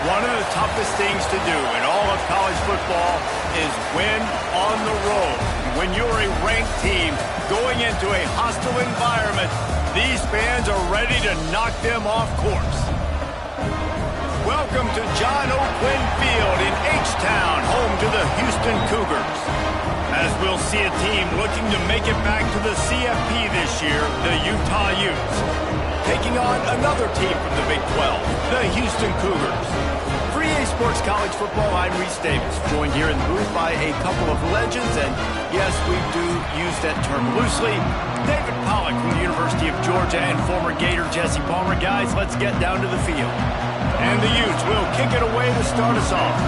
One of the toughest things to do in all of college football is win on the road. When you're a ranked team going into a hostile environment, these fans are ready to knock them off course. Welcome to John O. Quinn Field in H-Town, home to the Houston Cougars. As we'll see a team looking to make it back to the CFB this year, the Utah Utes. Taking on another team from the Big 12, the Houston Cougars. For EA Sports College Football, I'm Reese Davis, joined here in the booth by a couple of legends, and yes, we do use that term loosely. David Pollack from the University of Georgia and former Gator Jesse Palmer. Guys, let's get down to the field. And the Utes will kick it away to start us off.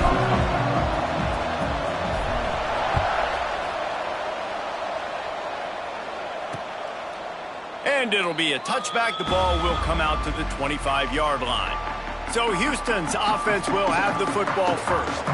And it'll be a touchback. The ball will come out to the 25-yard line. So Houston's offense will have the football first.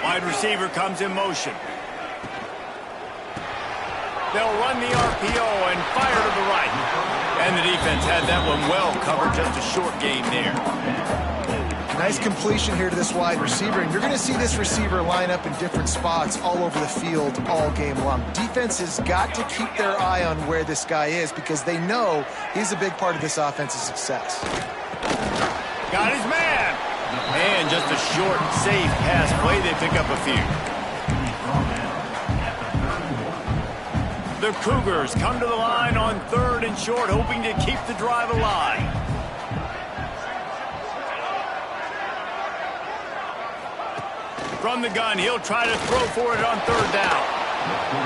Wide receiver comes in motion. They'll run the RPO and fire to the right. And the defense had that one well covered, just a short game there. Nice completion here to this wide receiver, and you're going to see this receiver line up in different spots all over the field all game long. Defense has got to keep their eye on where this guy is because they know he's a big part of this offense's success. Got his man. And just a short, safe pass play. They pick up a few. The Cougars come to the line on 3rd and short, hoping to keep the drive alive. From the gun, he'll try to throw for it on 3rd down.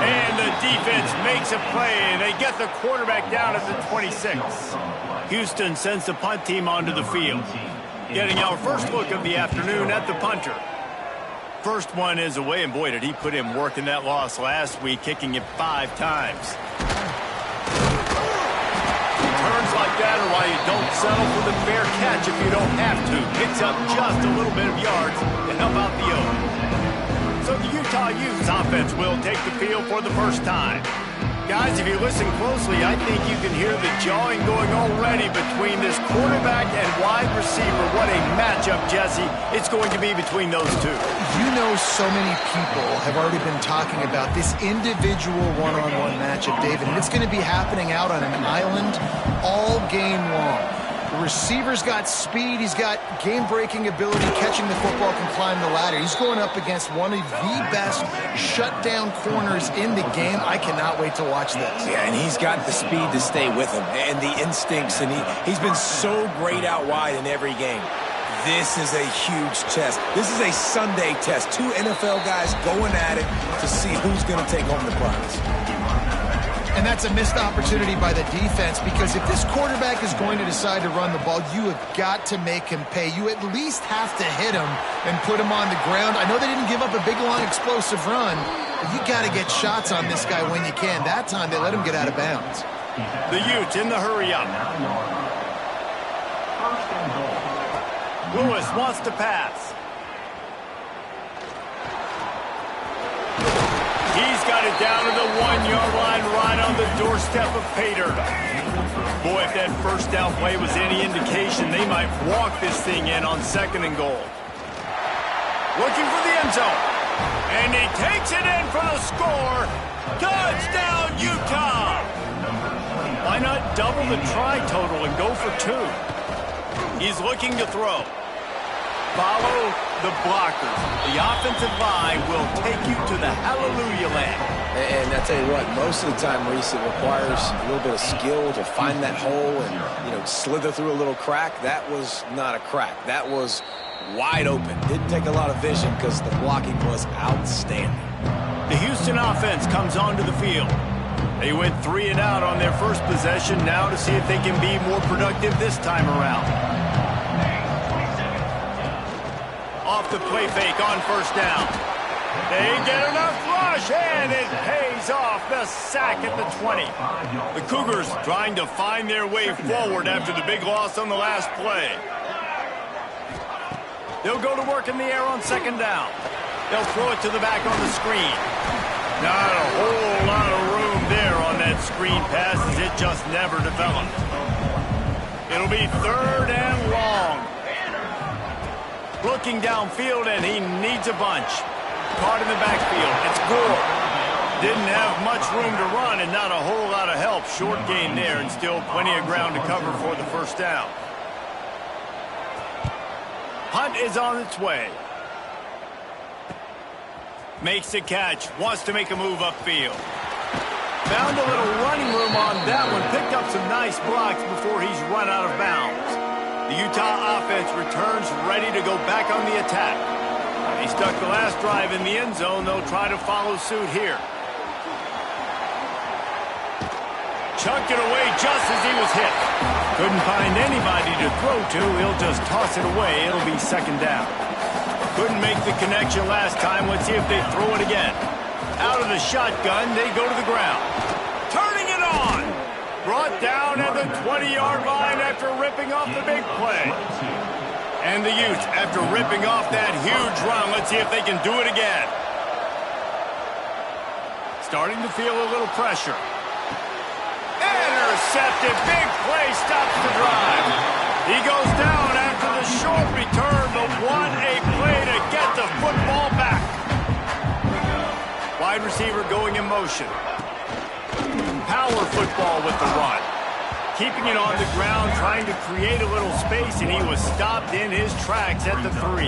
And the defense makes a play, and they get the quarterback down at the 26. Houston sends the punt team onto the field. Getting our first look of the afternoon at the punter. First one is away, and boy, did he put in work in that loss last week, kicking it 5 times. Turns like that are why you don't settle for the fair catch if you don't have to. Picks up just a little bit of yards to help out the Oaks. So the Utah Utes offense will take the field for the first time. Guys, if you listen closely, I think you can hear the jawing going already between this quarterback and wide receiver. What a matchup, Jesse, it's going to be between those two. You know, so many people have already been talking about this individual one-on-one matchup, David, and it's going to be happening out on an island all game long. The receiver's got speed, he's got game-breaking ability, catching the football, can climb the ladder. He's going up against one of the best shutdown corners in the game. I cannot wait to watch this. Yeah, and he's got the speed to stay with him and the instincts, and he's been so great out wide in every game. This is a huge test. This is a Sunday test. 2 NFL guys going at it to see who's going to take home the prize. And that's a missed opportunity by the defense because if this quarterback is going to decide to run the ball, you have got to make him pay. You at least have to hit him and put him on the ground. I know they didn't give up a big, long, explosive run, but you got to get shots on this guy when you can. That time, they let him get out of bounds. The Utes in the hurry up. Lewis wants to pass. He's got it down to the 1-yard line right on the doorstep of Pater. Boy, if that first down play was any indication, they might walk this thing in on 2nd and goal. Looking for the end zone. And he takes it in for the score. Touchdown, Utah! Why not double the try total and go for 2? He's looking to throw. Follow the blockers. The offensive line will take you to the hallelujah land. And I tell you what, most of the time, Reese, it requires a little bit of skill to find that hole and, slither through a little crack. That was not a crack. That was wide open. Didn't take a lot of vision because the blocking was outstanding. The Houston offense comes onto the field. They went 3 and out on their first possession, now to see if they can be more productive this time around. Off the play fake on 1st down. They get enough rush, and it pays picks off the sack at the 20. The Cougars trying to find their way forward after the big loss on the last play. They'll go to work in the air on second down. They'll throw it to the back on the screen. Not a whole lot of room there on that screen pass as it just never developed. It'll be third and long. Looking downfield, and he needs a bunch. Caught in the backfield. It's Gore. Didn't have much room to run and not a whole lot of help. Short gain there and still plenty of ground to cover for the first down. Hunt is on its way. Makes the catch. Wants to make a move upfield. Found a little running room on that one. Picked up some nice blocks before he's run out of bounds. The Utah offense returns ready to go back on the attack. They stuck the last drive in the end zone. They'll try to follow suit here. Chucked it away just as he was hit. Couldn't find anybody to throw to. He'll just toss it away. It'll be second down. Couldn't make the connection last time. Let's see if they throw it again. Out of the shotgun, they go to the ground. Turning it on. Brought down at the 20-yard line after ripping off the big play. And the Utes, after ripping off that huge run, let's see if they can do it again. Starting to feel a little pressure. Intercepted. Big play stops the drive. He goes down after the short return, but what a play to get the football back. Wide receiver going in motion. Power football with the run. Keeping it on the ground, trying to create a little space, and he was stopped in his tracks at the 3.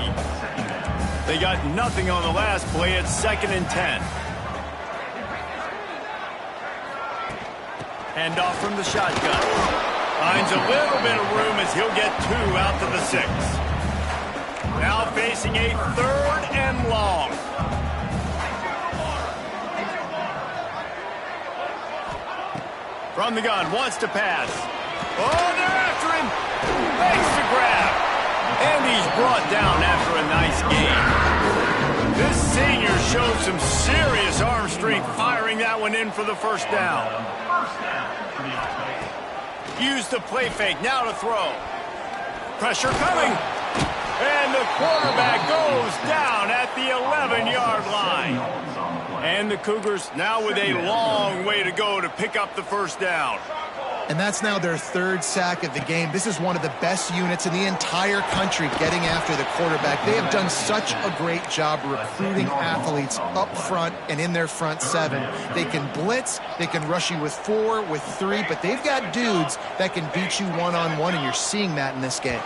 They got nothing on the last play. It's 2nd and 10. Handoff from the shotgun. Finds a little bit of room as he'll get 2 out to the 6. Now facing a 3rd and long. From the gun, wants to pass. Oh, they're after him. Makes the grab. And he's brought down after a nice gain. This senior showed some serious arm strength firing that one in for the first down. Use the play fake, now to throw. Pressure coming. And the quarterback goes down at the 11-yard line. And the Cougars now with a long way to go to pick up the first down. And that's now their 3rd sack of the game. This is one of the best units in the entire country getting after the quarterback. They have done such a great job recruiting athletes up front and in their front 7. They can blitz, they can rush you with 4, with 3, but they've got dudes that can beat you one-on-one, and you're seeing that in this game.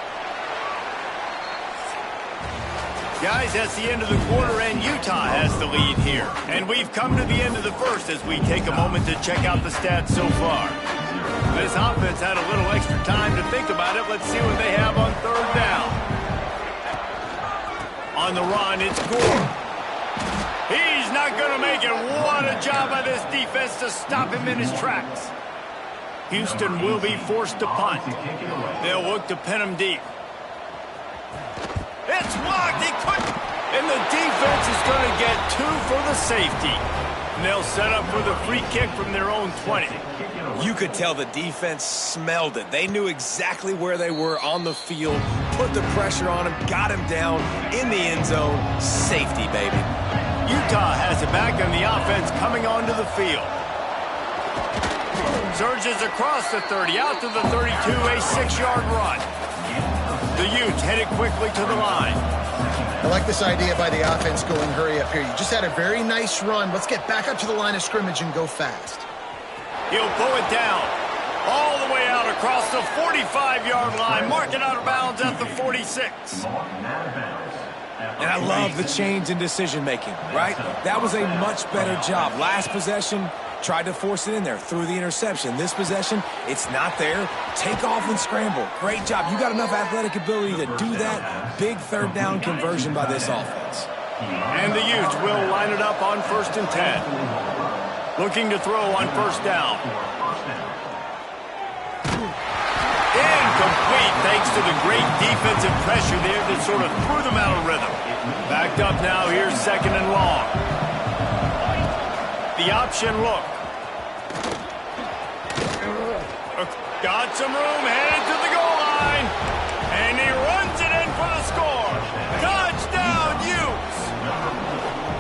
Guys, that's the end of the quarter, and Utah has the lead here. And we've come to the end of the first as we take a moment to check out the stats so far. This offense had a little extra time to think about it. Let's see what they have on 3rd down. On the run, it's Gore. He's not going to make it. What a job by this defense to stop him in his tracks. Houston will be forced to punt. They'll look to pin him deep. It's blocked. He couldn't. And the defense is going to get 2 for the safety. And they'll set up for the free kick from their own 20. You could tell the defense smelled it. They knew exactly where they were on the field, put the pressure on him, got him down in the end zone. Safety, baby. Utah has it back on the offense coming onto the field. Surges across the 30, out to the 32, a 6-yard run. The Utes headed quickly to the line. I like this idea by the offense going hurry up here. You just had a very nice run. Let's get back up to the line of scrimmage and go fast. He'll pull it down all the way out across the 45-yard line. Mark it out of bounds at the 46. And I love the change in decision-making, right? That was a much better job. Last possession, tried to force it in there, threw the interception. This possession, it's not there. Take off and scramble. Great job. You got enough athletic ability to do that. Big 3rd down conversion by this offense. And the Utes will line it up on 1st and 10. Looking to throw on 1st down. Incomplete thanks to the great defensive pressure there that sort of threw them out of rhythm. Backed up now, here's 2nd and long. the option look. Got some room, headed to the goal line. And he runs it in for the score. Touchdown, Utes!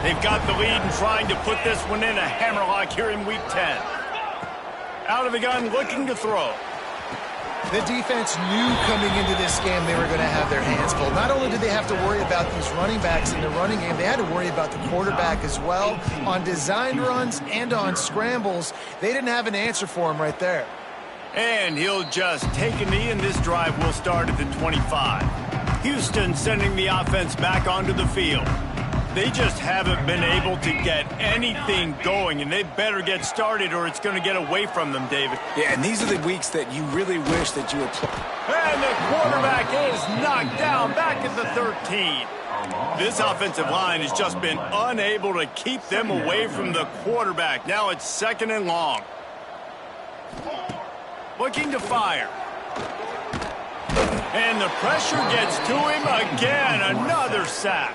They've got the lead and trying to put this one in a hammerlock here in Week 10. Out of the gun, looking to throw. The defense knew coming into this game they were going to have their hands full. Not only did they have to worry about these running backs in the running game, they had to worry about the quarterback as well. On designed runs and on scrambles, they didn't have an answer for him right there. And he'll just take a knee, and this drive will start at the 25. Houston sending the offense back onto the field. They just haven't been able to get anything going, and they better get started or it's going to get away from them, David. Yeah, and these are the weeks that you really wish that you were playing. And the quarterback is knocked down back at the 13. This offensive line has just been unable to keep them away from the quarterback. Now it's 2nd and long. Looking to fire. And the pressure gets to him again. Another sack.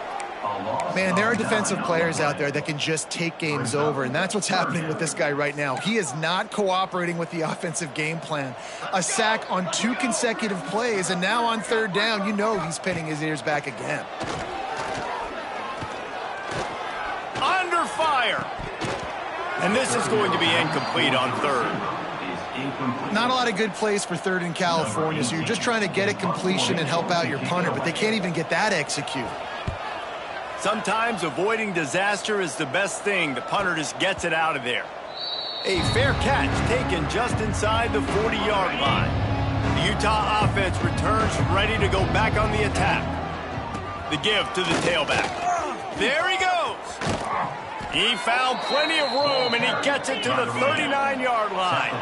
Man, there are defensive players out there that can just take games over, and that's what's happening with this guy right now. He is not cooperating with the offensive game plan. A sack on 2 consecutive plays, and now on 3rd down, you know he's pinning his ears back again. Under fire. And this is going to be incomplete on 3rd. Not a lot of good plays for 3rd in California, so you're just trying to get it completion and help out your punter, but they can't even get that executed. Sometimes avoiding disaster is the best thing. The punter just gets it out of there. A fair catch taken just inside the 40-yard line. The Utah offense returns ready to go back on the attack. The give to the tailback. There he goes. He found plenty of room, and he gets it to the 39-yard line.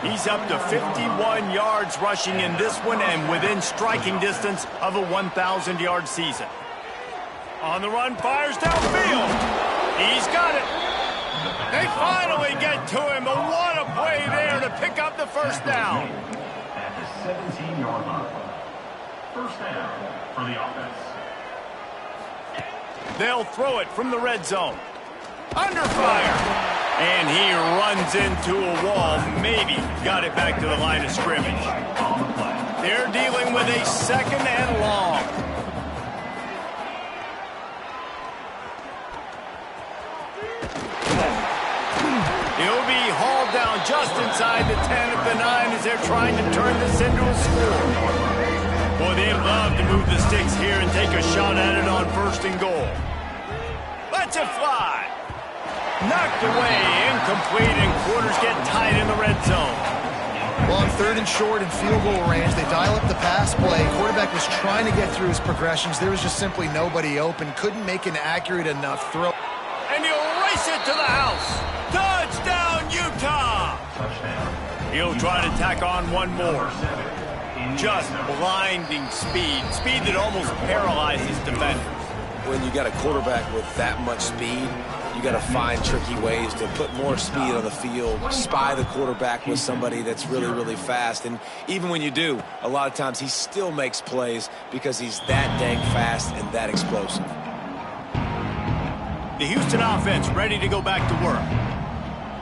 He's up to 51 yards rushing in this one and within striking distance of a 1,000-yard season. On the run, fires downfield. He's got it. They finally get to him, but what a play there to pick up the 1st down. At the 17-yard line. 1st down for the offense. They'll throw it from the red zone. Under fire. And he runs into a wall. Maybe got it back to the line of scrimmage. They're dealing with a 2nd and long. He'll be hauled down just inside the 10 at the 9 as they're trying to turn this into a score. Boy, they love to move the sticks here and take a shot at it on 1st and goal. Lets it fly. Knocked away, incomplete, and quarters get tight in the red zone. Well, on 3rd and short and field goal range, they dial up the pass play. Quarterback was trying to get through his progressions. There was just simply nobody open. Couldn't make an accurate enough throw. And he'll race it to the house. Touchdown, Utah! He'll try to tack on one more. Just blinding speed. Speed that almost paralyzes defenders. When you got a quarterback with that much speed, you got to find tricky ways to put more speed on the field, spy the quarterback with somebody that's really, really fast. And even when you do, a lot of times he still makes plays because he's that dang fast and that explosive. The Houston offense ready to go back to work.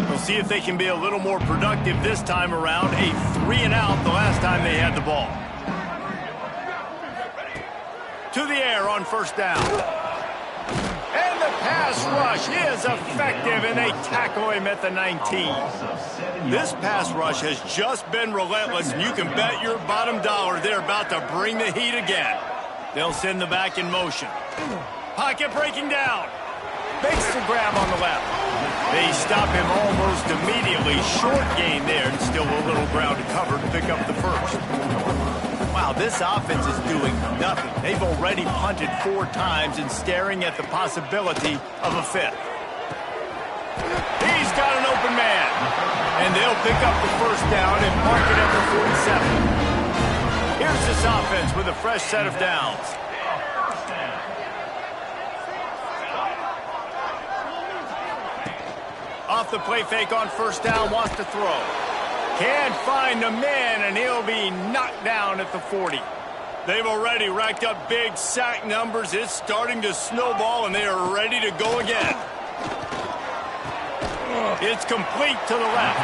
We'll see if they can be a little more productive this time around. A 3-and-out the last time they had the ball. To the air on 1st down. And the pass rush is effective, and they tackle him at the 19. This pass rush has just been relentless, and you can bet your bottom dollar they're about to bring the heat again. They'll send the back in motion. Pocket breaking down. Makes the grab on the left. They stop him almost immediately. Short gain there, and still a little ground to cover to pick up the 1st. Wow, this offense is doing nothing. They've already punted 4 times and staring at the possibility of a 5th. He's got an open man. And they'll pick up the 1st down and mark it at the 47. Here's this offense with a fresh set of downs. Off the play fake on 1st down, wants to throw. Can't find the man, and he'll be knocked down at the 40. They've already racked up big sack numbers. It's starting to snowball, and they are ready to go again. It's complete to the left.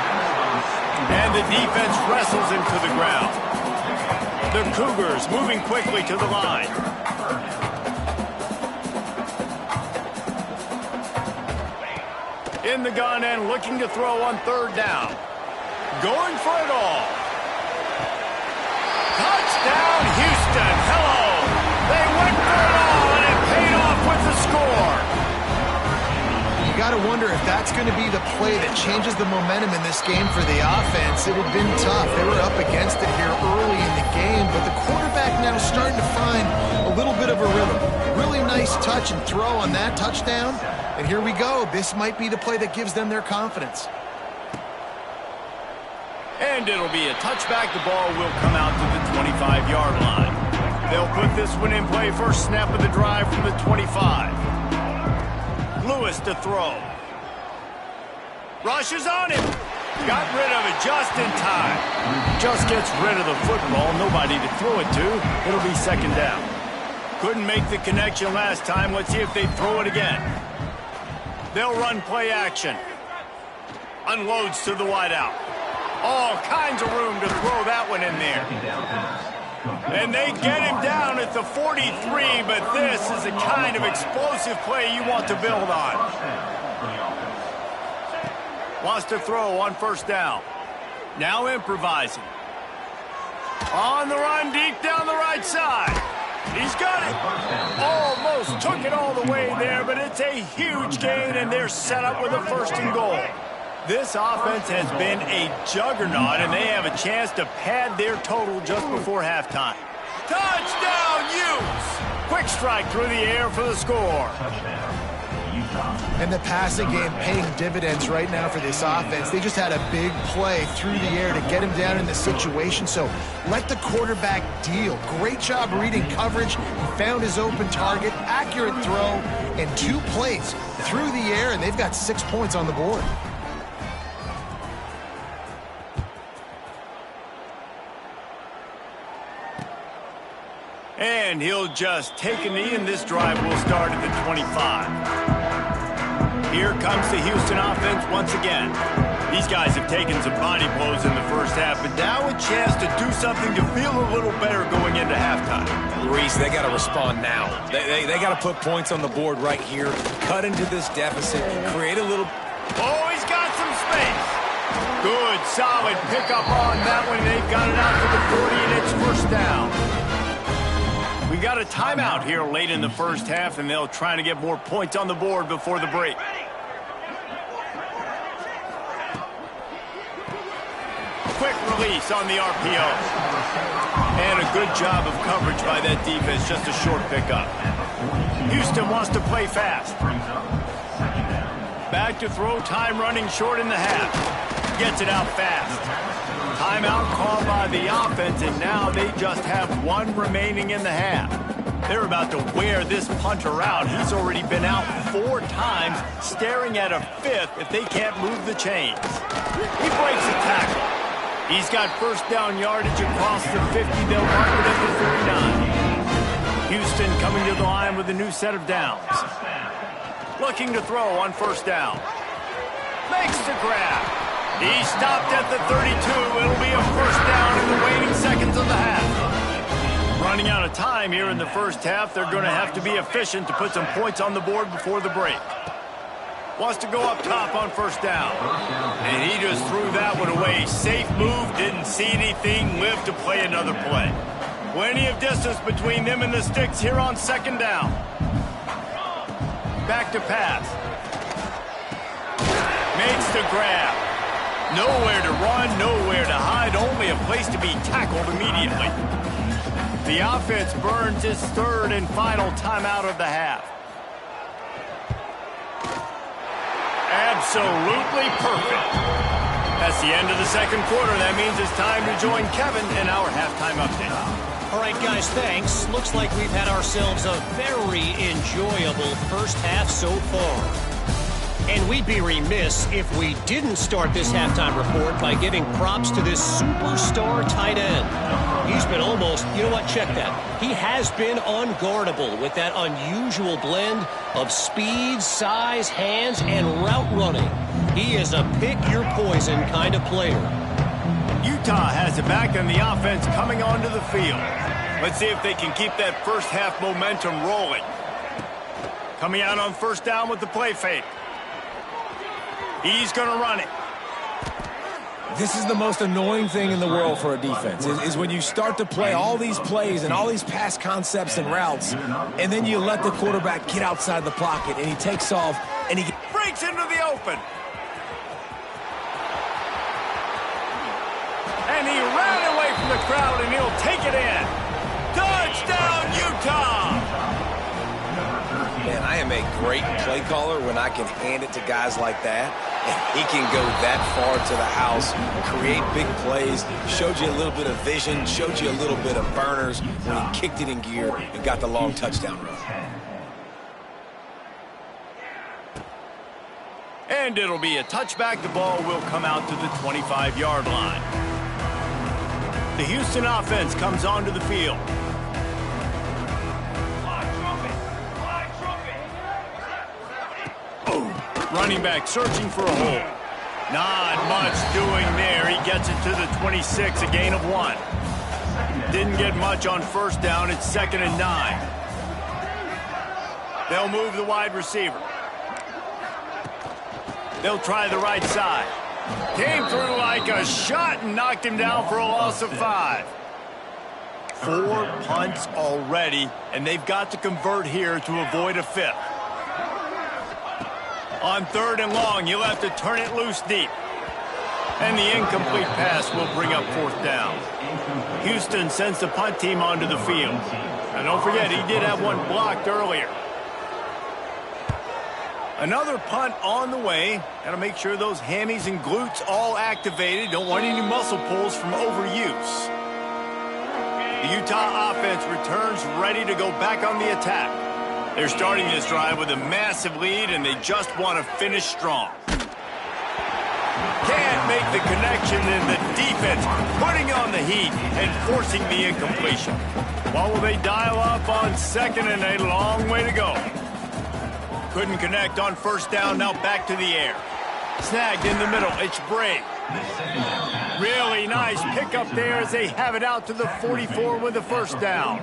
And the defense wrestles him to the ground. The Cougars moving quickly to the line. In the gun and looking to throw on third down. Going for it all. Touchdown, Houston. Hello. They went for it all, and it paid off with the score. You got to wonder if that's going to be the play that changes the momentum in this game for the offense. It had been tough. They were up against it here early in the game, but the quarterback now starting to find a little bit of a rhythm. Really nice touch and throw on that touchdown. And here we go. This might be the play that gives them their confidence. And it'll be a touchback. The ball will come out to the 25-yard line. They'll put this one in play. First snap of the drive from the 25. Lewis to throw. Rushes on him. Got rid of it just in time. Just gets rid of the football. Nobody to throw it to. It'll be second down. Couldn't make the connection last time. Let's see if they throw it again. They'll run play action. Unloads to the wideout. All kinds of room to throw that one in there. And they get him down at the 43, but this is the kind of explosive play you want to build on. Wants to throw on first down. Now improvising. On the run, deep down the right side. He's got it. Almost took it all the way there, but it's a huge gain, and they're set up with a first and goal. This offense has been a juggernaut, and they have a chance to pad their total just before halftime. Touchdown, Utes! Quick strike through the air for the score. And the passing game paying dividends right now for this offense. They just had a big play through the air to get him down in the situation. So let the quarterback deal. Great job reading coverage. He found his open target, accurate throw, and 2 plays through the air, and they've got 6 points on the board. And he'll just take a knee, and this drive will start at the 25. Here comes the Houston offense once again. These guys have taken some body blows in the first half, but now a chance to do something to feel a little better going into halftime. Reese, they got to respond now. They got to put points on the board right here, cut into this deficit, create a little... Oh, he's got some space. Good, solid pickup on that one. They've got it out to the 40, and it's first down. We got a timeout here late in the first half, and they'll try to get more points on the board before the break. Quick release on the RPO. And a good job of coverage by that defense, just a short pickup. Houston wants to play fast. Back to throw, time running short in the half. Gets it out fast. Timeout called by the offense, and now they just have 1 remaining in the half. They're about to wear this punter out. He's already been out 4 times, staring at a 5th if they can't move the chains. He breaks a tackle. He's got first down yardage across the 50. They'll mark it at the 39. Houston coming to the line with a new set of downs. Looking to throw on first down. Makes the grab. He stopped at the 32. It'll be a first down in the waning seconds of the half. Running out of time here in the first half. They're going to have to be efficient to put some points on the board before the break. Wants to go up top on first down. And he just threw that one away. Safe move, didn't see anything, lived to play another play. Plenty of distance between them and the sticks here on second down. Back to pass. Makes the grab. Nowhere to run, nowhere to hide, only a place to be tackled immediately. The offense burns its third and final timeout of the half. Absolutely perfect. That's the end of the second quarter. That means it's time to join Kevin in our halftime update. All right, guys, thanks. Looks like we've had ourselves a very enjoyable first half so far. And we'd be remiss if we didn't start this halftime report by giving props to this superstar tight end. He's been almost, you know what, check that. He has been unguardable with that unusual blend of speed, size, hands, and route running. He is a pick-your-poison kind of player. Utah has it back and the offense coming onto the field. Let's see if they can keep that first half momentum rolling. Coming out on first down with the play fake. He's going to run it. This is the most annoying thing in the world for a defense, is when you start to play all these plays and all these pass concepts and routes, and then you let the quarterback get outside the pocket, and he takes off, and he breaks into the open. And he ran away from the crowd, and he'll take it in. Touchdown, Utah! Man, I am a great play caller when I can hand it to guys like that. And he can go that far to the house, create big plays, showed you a little bit of vision, showed you a little bit of burners when he kicked it in gear and got the long touchdown run. And it'll be a touchback. The ball will come out to the 25-yard line. The Houston offense comes onto the field. Running back searching for a hole. Not much doing there. He gets it to the 26, a gain of 1. Didn't get much on first down. It's 2nd and 9. They'll move the wide receiver. They'll try the right side. Came through like a shot and knocked him down for a loss of 5. 4 punts already, and they've got to convert here to avoid a 5th. On 3rd and long, he'll have to turn it loose deep. And the incomplete pass will bring up 4th down. Houston sends the punt team onto the field. And don't forget, he did have one blocked earlier. Another punt on the way. Got to make sure those hammies and glutes all activated. Don't want any muscle pulls from overuse. The Utah offense returns ready to go back on the attack. They're starting this drive with a massive lead, and they just want to finish strong. Can't make the connection, and the defense putting on the heat and forcing the incompletion. What will they dial up on 2nd and a long way to go? Couldn't connect on first down, now back to the air. Snagged in the middle, it's Bray. Really nice pickup there as they have it out to the 44 with the first down.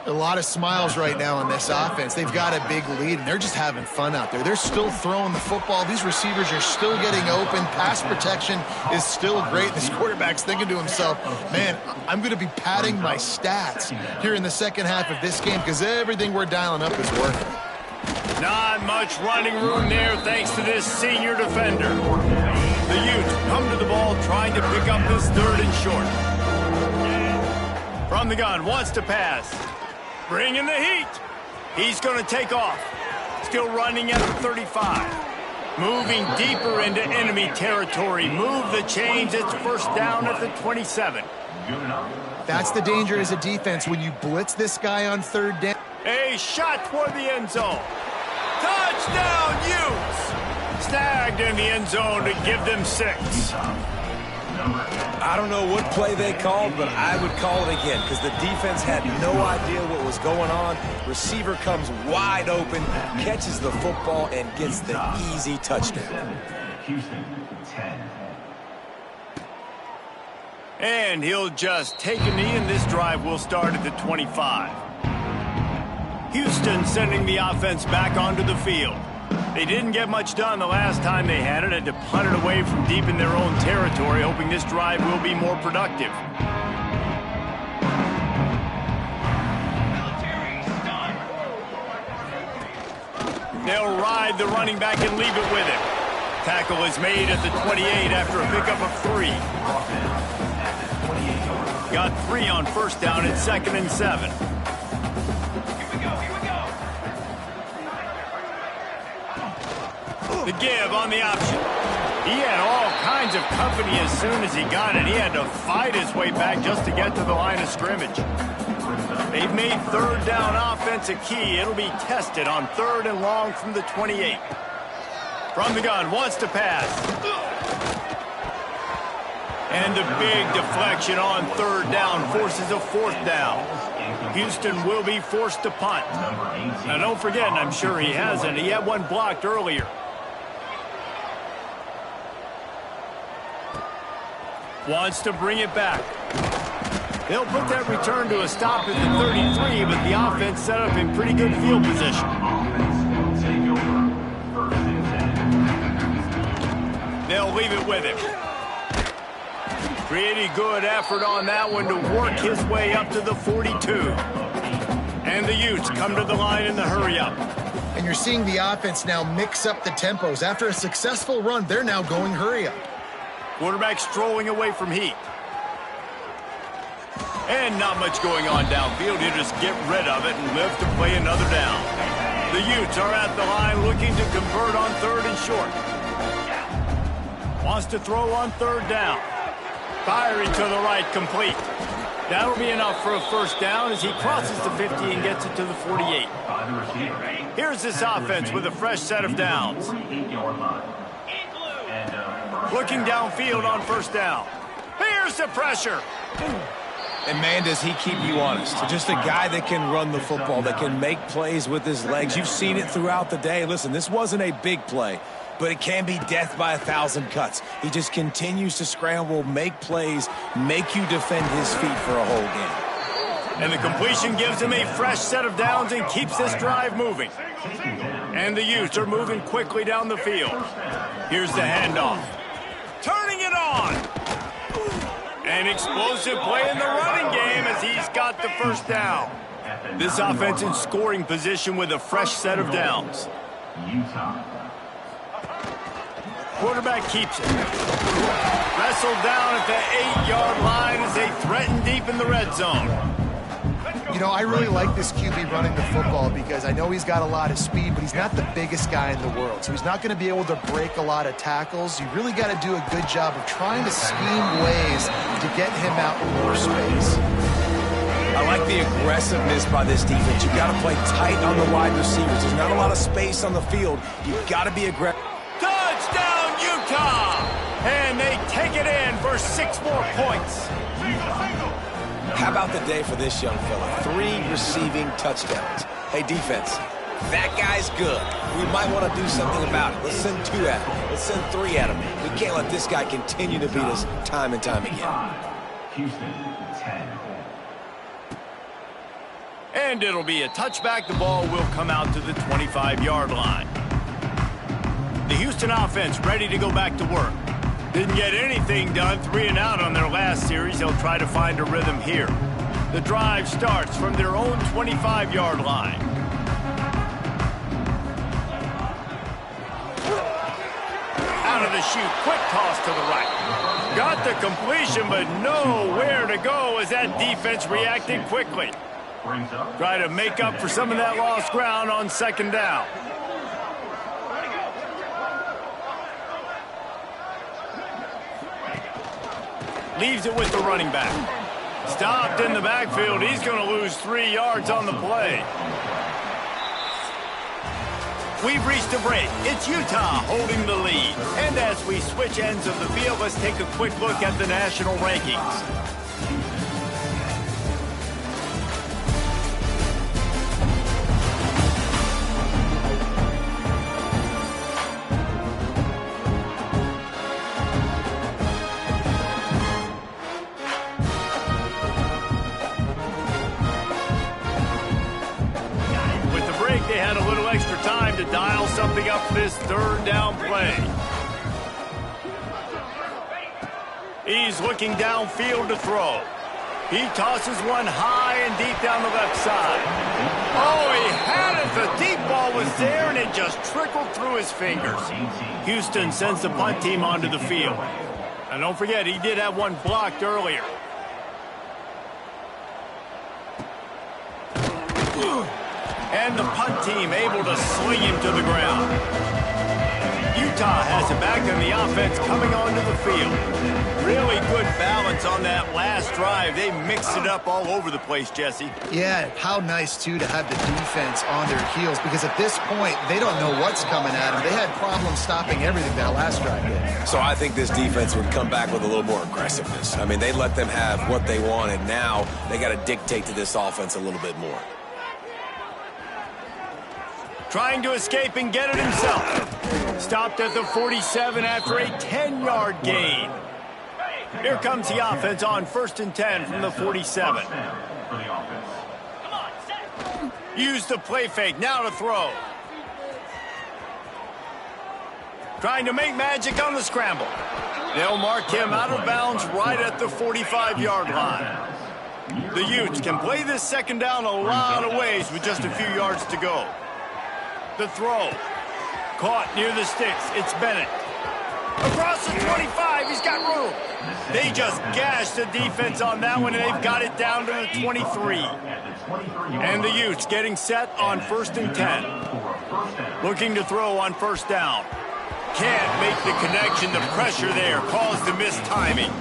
A lot of smiles right now on this offense. They've got a big lead, and they're just having fun out there. They're still throwing the football. These receivers are still getting open. Pass protection is still great. This quarterback's thinking to himself, man, I'm going to be padding my stats here in the second half of this game because everything we're dialing up is working. Not much running room there thanks to this senior defender. The Utes come to the ball trying to pick up this 3rd and short. From the gun, wants to pass. Bringing the heat. He's going to take off. Still running at the 35. Moving deeper into enemy territory. Move the chains. It's first down at the 27. That's the danger as a defense when you blitz this guy on 3rd down. A shot toward the end zone. Touchdown, Utes! Snagged in the end zone to give them 6. I don't know what play they called, but I would call it again because the defense had no idea what was going on. Receiver comes wide open, catches the football, and gets the easy touchdown. Houston, 10. And he'll just take a knee, and this drive will start at the 25. Houston sending the offense back onto the field. They didn't get much done the last time they had it. Had to punt it away from deep in their own territory, hoping this drive will be more productive. They'll ride the running back and leave it with him. Tackle is made at the 28 after a pickup of 3. Got 3 on first down at 2nd and 7. The give on the option. He had all kinds of company as soon as he got it. He had to fight his way back just to get to the line of scrimmage. They've made 3rd down offense a key. It'll be tested on 3rd and long from the 28. From the gun, wants to pass. And the big deflection on 3rd down forces a 4th down. Houston will be forced to punt. Now don't forget, and I'm sure he hasn't, he had one blocked earlier. Wants to bring it back. They'll put that return to a stop at the 33, but the offense set up in pretty good field position. They'll leave it with him. Pretty good effort on that one to work his way up to the 42. And the Utes come to the line in the hurry-up. And you're seeing the offense now mix up the tempos. After a successful run, they're now going hurry-up. Quarterback strolling away from heat. And not much going on downfield. He'll just get rid of it and live to play another down. The Utes are at the line looking to convert on 3rd and short. Wants to throw on 3rd down. Firing to the right, complete. That'll be enough for a first down as he crosses the 50 and gets it to the 48. Here's this offense with a fresh set of downs. Looking downfield on 1st down. Here's the pressure. And, man, does he keep you honest. Just a guy that can run the football, that can make plays with his legs. You've seen it throughout the day. Listen, this wasn't a big play, but it can be death by 1,000 cuts. He just continues to scramble, make plays, make you defend his feet for a whole game. And the completion gives him a fresh set of downs and keeps this drive moving. And the Utes are moving quickly down the field. Here's the handoff. Turning it on. An explosive play in the running game as he's got the first down. This offense in scoring position with a fresh set of downs. Quarterback keeps it. Wrestled down at the 8-yard line as they threaten deep in the red zone. You know, I really like this QB running the football because I know he's got a lot of speed, but he's not the biggest guy in the world. So he's not going to be able to break a lot of tackles. You really got to do a good job of trying to scheme ways to get him out in more space. I like the aggressiveness by this defense. You've got to play tight on the wide receivers. There's not a lot of space on the field. You've got to be aggressive. Touchdown, Utah! And they take it in for 6 more points. How about the day for this young fella? 3 receiving touchdowns. Hey, defense, that guy's good. We might want to do something about it. Let's send 2 at him. Let's send 3 at him. We can't let this guy continue to beat us time and time again. Houston, 10. And it'll be a touchback. The ball will come out to the 25-yard line. The Houston offense ready to go back to work. Didn't get anything done, 3 and out on their last series. They'll try to find a rhythm here. The drive starts from their own 25-yard line. Out of the chute, quick toss to the right. Got the completion, but nowhere to go as that defense reacted quickly. Try to make up for some of that lost ground on 2nd down. Leaves it with the running back. Stopped in the backfield. He's going to lose 3 yards on the play. We've reached a break. It's Utah holding the lead. And as we switch ends of the field, let's take a quick look at the national rankings. They had a little extra time to dial something up for this 3rd down play. He's looking downfield to throw. He tosses one high and deep down the left side. Oh, he had it. The deep ball was there, and it just trickled through his fingers. Houston sends the punt team onto the field. And don't forget, he did have one blocked earlier. And the punt team able to sling him to the ground. Utah has it back on the offense coming onto the field. Really good balance on that last drive. They mixed it up all over the place, Jesse. Yeah, how nice, too, to have the defense on their heels because at this point, they don't know what's coming at them. They had problems stopping everything that last drive did. So I think this defense would come back with a little more aggressiveness. I mean, they let them have what they wanted. Now they got to dictate to this offense a little bit more. Trying to escape and get it himself. Stopped at the 47 after a 10-yard gain. Here comes the offense on 1st and 10 from the 47. Use the play fake, now to throw. Trying to make magic on the scramble. They'll mark him out of bounds right at the 45-yard line. The Utes can play this second down a lot of ways with just a few yards to go. The throw. Caught near the sticks. It's Bennett. Across the 25, he's got room. They just gashed the defense on that one, and they've got it down to the 23. And the Utes getting set on 1st and 10. Looking to throw on 1st down. Can't make the connection. The pressure there caused the mistiming.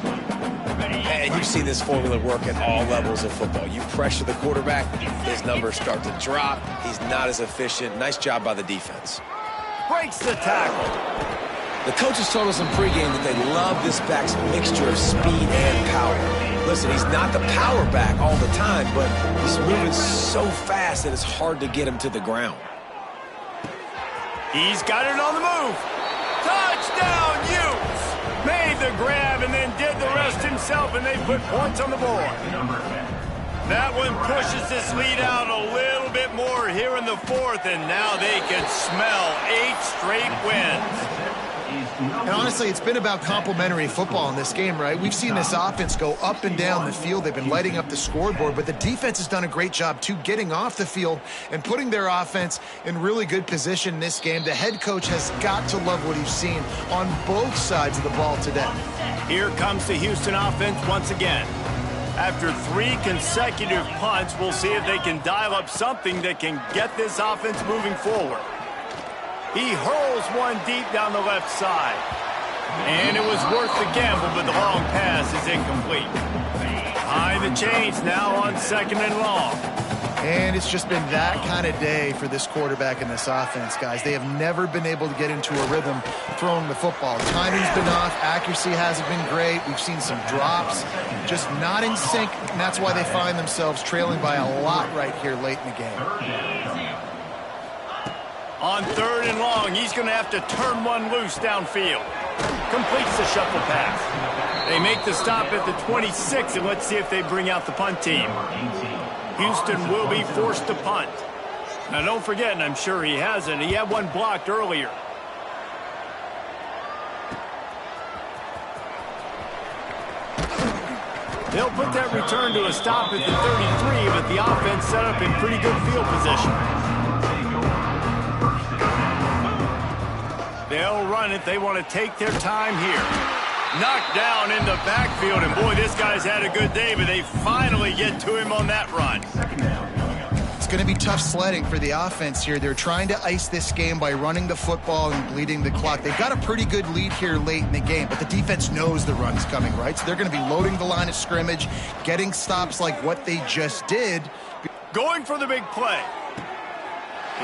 And you see this formula work at all levels of football. You pressure the quarterback, his numbers start to drop. He's not as efficient. Nice job by the defense. Breaks the tackle. The coaches told us in pregame that they love this back's mixture of speed and power. Listen, he's not the power back all the time, but he's moving so fast that it's hard to get him to the ground. He's got it on the move. Touchdown, Utes! Made the grab and then did the rest himself, and they put points on the board. That one pushes this lead out a little bit more here in the 4th, and now they can smell 8 straight wins. And honestly, it's been about complementary football in this game, right? We've seen this offense go up and down the field. They've been lighting up the scoreboard, but the defense has done a great job, too, getting off the field and putting their offense in really good position in this game. The head coach has got to love what he's seen on both sides of the ball today. Here comes the Houston offense once again. After 3 consecutive punts, we'll see if they can dial up something that can get this offense moving forward. He hurls one deep down the left side. And it was worth the gamble, but the long pass is incomplete. Behind the chains now on 2nd and long. And it's just been that kind of day for this quarterback and this offense, guys. They have never been able to get into a rhythm throwing the football. Timing's been off. Accuracy hasn't been great. We've seen some drops. Just not in sync, and that's why they find themselves trailing by a lot right here late in the game. On 3rd and long, he's going to have to turn one loose downfield. Completes the shuffle pass. They make the stop at the 26, and let's see if they bring out the punt team. Houston will be forced to punt. Now, don't forget, and I'm sure he hasn't, he had one blocked earlier. They'll put that return to a stop at the 33, but the offense set up in pretty good field position. They'll run it. They want to take their time here. Knocked down in the backfield, and boy, this guy's had a good day, but they finally get to him on that run. It's going to be tough sledding for the offense here. They're trying to ice this game by running the football and bleeding the clock. They've got a pretty good lead here late in the game, but the defense knows the run's coming, right? So they're going to be loading the line of scrimmage, getting stops like what they just did. Going for the big play.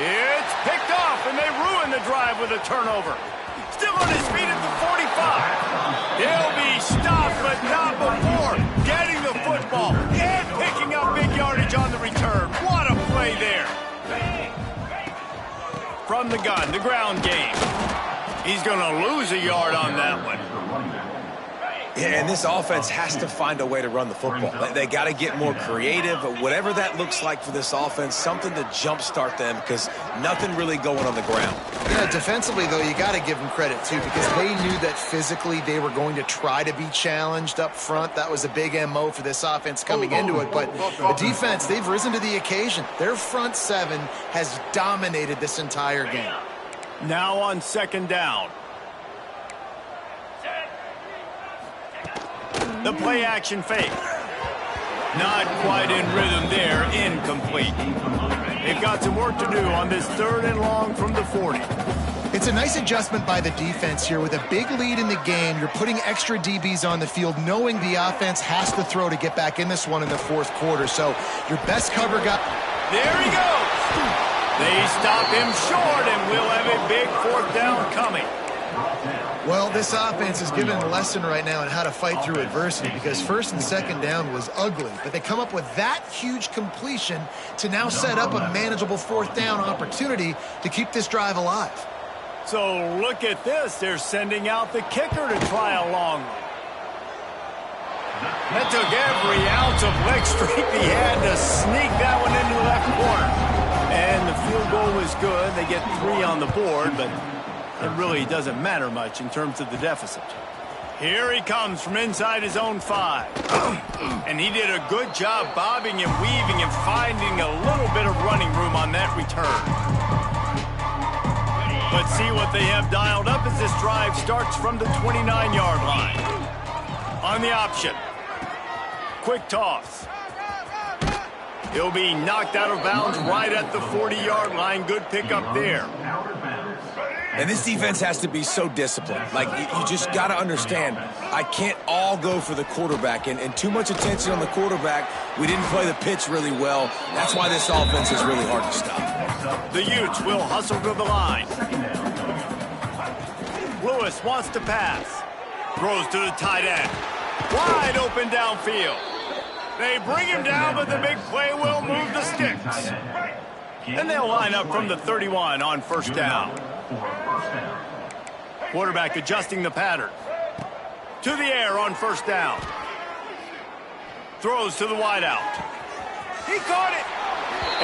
It's picked off, and they ruin the drive with a turnover. Still on his feet at the 45. He'll be stopped, but not before getting the football and picking up big yardage on the return. What a play there. From the gun, the ground game. He's going to lose a yard on that one. Yeah, and this offense has to find a way to run the football. They got to get more creative, but whatever that looks like for this offense, something to jumpstart them because nothing really going on the ground. Yeah, defensively, though, you got to give them credit, too, because they knew that physically they were going to try to be challenged up front. That was a big MO for this offense coming into it. But the defense, they've risen to the occasion. Their front 7 has dominated this entire game. Now on 2nd down. The play action fake. Not quite in rhythm there. Incomplete. They've got some work to do on this 3rd and long from the 40. It's a nice adjustment by the defense here. With a big lead in the game, you're putting extra DBs on the field, knowing the offense has to throw to get back in this one in the 4th quarter. So your best cover guy. There he goes. They stop him short, and we'll have a big 4th down coming. Well, this offense is given a lesson right now on how to fight through adversity because 1st and 2nd down was ugly, but they come up with that huge completion to now set up a manageable 4th down opportunity to keep this drive alive. So look at this. They're sending out the kicker to try a long one. That took every ounce of leg strength he had to sneak that one into the left corner. And the field goal was good. They get 3 on the board, but it really doesn't matter much in terms of the deficit. Here he comes from inside his own 5. And he did a good job bobbing and weaving and finding a little bit of running room on that return. Let's see what they have dialed up as this drive starts from the 29-yard line. On the option. Quick toss. He'll be knocked out of bounds right at the 40-yard line. Good pickup there. And this defense has to be so disciplined. Like, you just got to understand, I can't all go for the quarterback. And too much attention on the quarterback. We didn't play the pitch really well. That's why this offense is really hard to stop. The Utes will hustle to the line. Lewis wants to pass. Throws to the tight end. Wide open downfield. They bring him down, but the big play will move the sticks. And they'll line up from the 31 on first down. Quarterback adjusting the pattern. To the air on first down. Throws to the wideout. He caught it.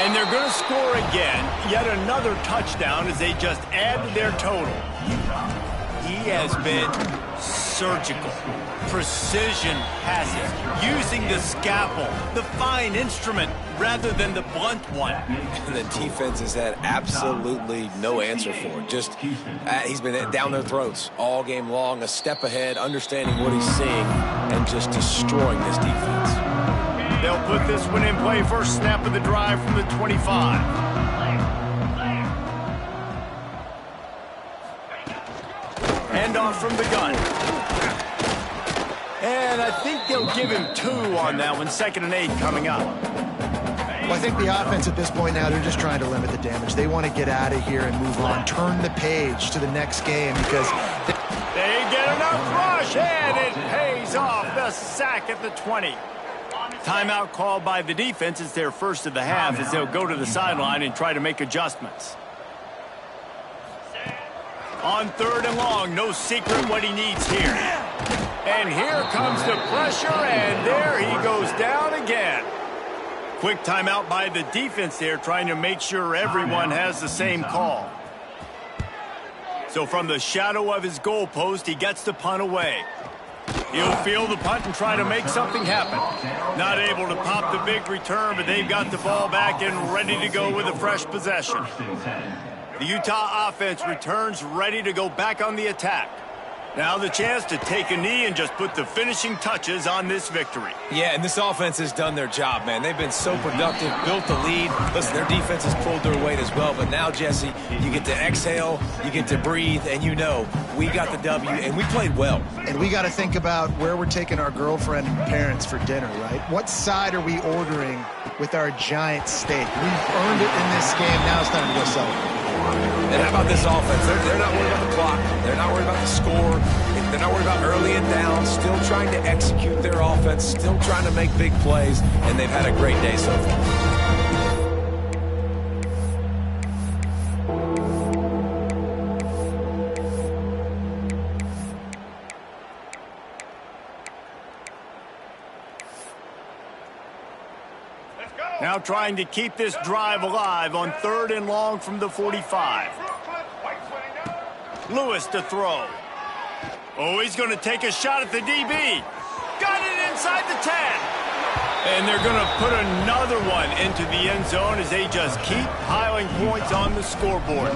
And they're going to score again. Yet another touchdown as they just add to their total. He has been surgical. Precision passes. Using the scalpel, the fine instrument, rather than the blunt one. The defense has had absolutely no answer for it. Just, he's been down their throats all game long, a step ahead, understanding what he's seeing, and just destroying this defense. They'll put this one in play first snap of the drive from the 25. Handoff from the gun. And I think they'll give him 2 on that one. 2nd and 8 coming up. Well, I think the offense at this point now, they're just trying to limit the damage. They want to get out of here and move on. Turn the page to the next game because they get enough rush, and it pays off. The sack at the 20. Timeout called by the defense. It's their first of the half as they'll go to the sideline and try to make adjustments. On 3rd and long, no secret what he needs here. And here comes the pressure, and there he goes down again. Quick timeout by the defense there, trying to make sure everyone has the same call. So from the shadow of his goalpost, he gets the punt away. He'll field the punt and try to make something happen. Not able to pop the big return, but they've got the ball back and ready to go with a fresh possession. The Utah offense returns ready to go back on the attack. Now the chance to take a knee and just put the finishing touches on this victory. Yeah, and this offense has done their job, man. They've been so productive, built the lead. Listen, their defense has pulled their weight as well. But now, Jesse, you get to exhale, you get to breathe, and you know we got the W, and we played well. And we got to think about where we're taking our girlfriend and parents for dinner, right? What side are we ordering with our giant steak? We've earned it in this game. Now it's time to go celebrate. And how about this offense? They're not worried about the clock. They're not worried about the score. They're not worried about early and down. Still trying to execute their offense. Still trying to make big plays. And they've had a great day so far. Now trying to keep this drive alive on 3rd and long from the 45. Lewis to throw. Oh, he's going to take a shot at the DB. Got it inside the 10. And they're going to put another one into the end zone as they just keep piling points on the scoreboard.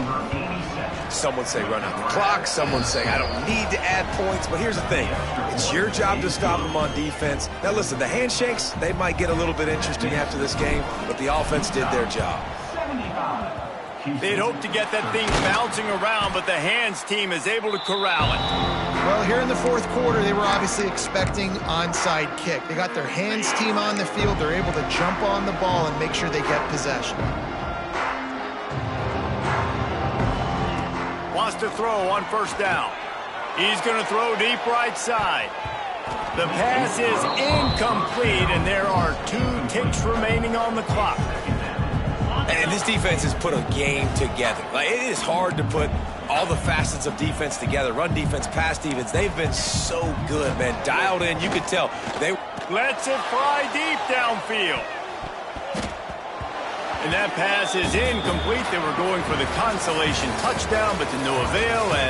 Some would say run out the clock. Some would say I don't need to add points. But here's the thing. It's your job to stop them on defense. Now, listen, the handshakes, they might get a little bit interesting after this game, but the offense did their job. They'd hope to get that thing bouncing around, but the hands team is able to corral it. Well, here in the 4th quarter, they were obviously expecting onside kick. They got their hands team on the field. They're able to jump on the ball and make sure they get possession. Wants to throw on first down. He's going to throw deep right side. The pass is incomplete, and there are 2 ticks remaining on the clock. And this defense has put a game together. Like, it is hard to put all the facets of defense together. Run defense, pass defense. They've been so good, man. Dialed in. You could tell Lets it fly deep downfield. And that pass is incomplete. They were going for the consolation touchdown, but to no avail.